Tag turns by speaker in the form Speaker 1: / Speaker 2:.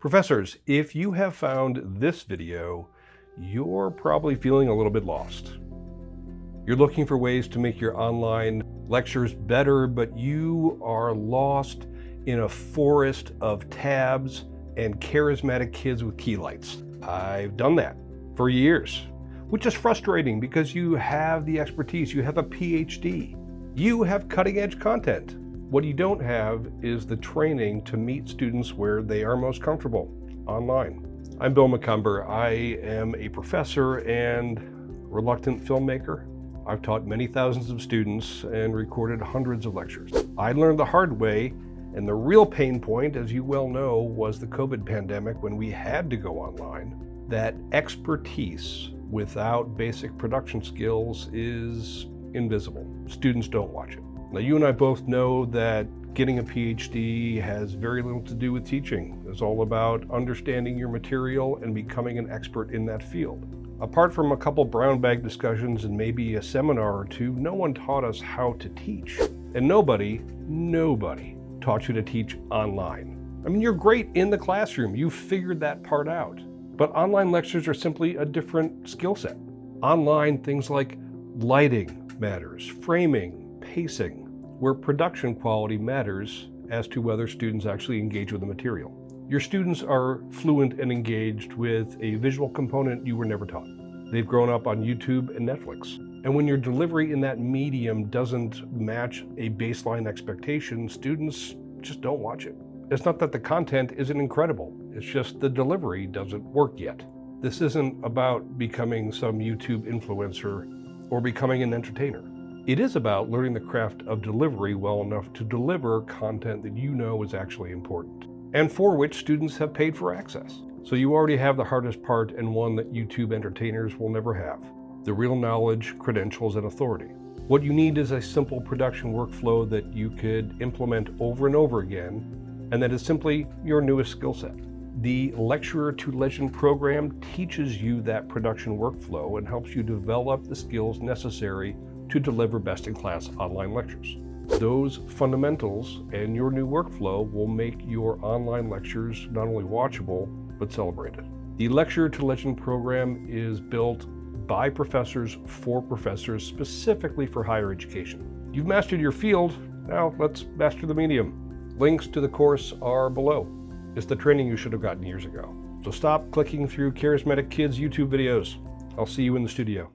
Speaker 1: Professors, if you have found this video, you're probably feeling a little bit lost. You're looking for ways to make your online lectures better, but you are lost in a forest of tabs and charismatic kids with key lights. I've done that for years, which is frustrating because you have the expertise, you have a PhD, you have cutting edge content. What you don't have is the training to meet students where they are most comfortable, online. I'm Bill McCumber. I am a professor and reluctant filmmaker. I've taught many thousands of students and recorded hundreds of lectures. I learned the hard way, and the real pain point, as you well know, was the COVID pandemic when we had to go online. That expertise without basic production skills is invisible. Students don't watch it. Now, you and I both know that getting a PhD has very little to do with teaching. It's all about understanding your material and becoming an expert in that field. Apart from a couple brown bag discussions and maybe a seminar or two, no one taught us how to teach. And nobody taught you to teach online. I mean, you're great in the classroom. You figured that part out. But online lectures are simply a different skill set. Online, things like lighting matters, framing, pacing, where production quality matters as to whether students actually engage with the material. Your students are fluent and engaged with a visual component you were never taught. They've grown up on YouTube and Netflix. And when your delivery in that medium doesn't match a baseline expectation, students just don't watch it. It's not that the content isn't incredible, it's just the delivery doesn't work yet. This isn't about becoming some YouTube influencer or becoming an entertainer. It is about learning the craft of delivery well enough to deliver content that you know is actually important, and for which students have paid for access. So you already have the hardest part, and one that YouTube entertainers will never have: the real knowledge, credentials, and authority. What you need is a simple production workflow that you could implement over and over again, and that is simply your newest skill set. The Lecturer to Legend program teaches you that production workflow and helps you develop the skills necessary to deliver best-in-class online lectures. Those fundamentals and your new workflow will make your online lectures not only watchable, but celebrated. The Lecturer to Legend program is built by professors for professors, specifically for higher education. You've mastered your field, now let's master the medium. Links to the course are below. It's the training you should have gotten years ago. So stop clicking through charismatic kids' YouTube videos. I'll see you in the studio.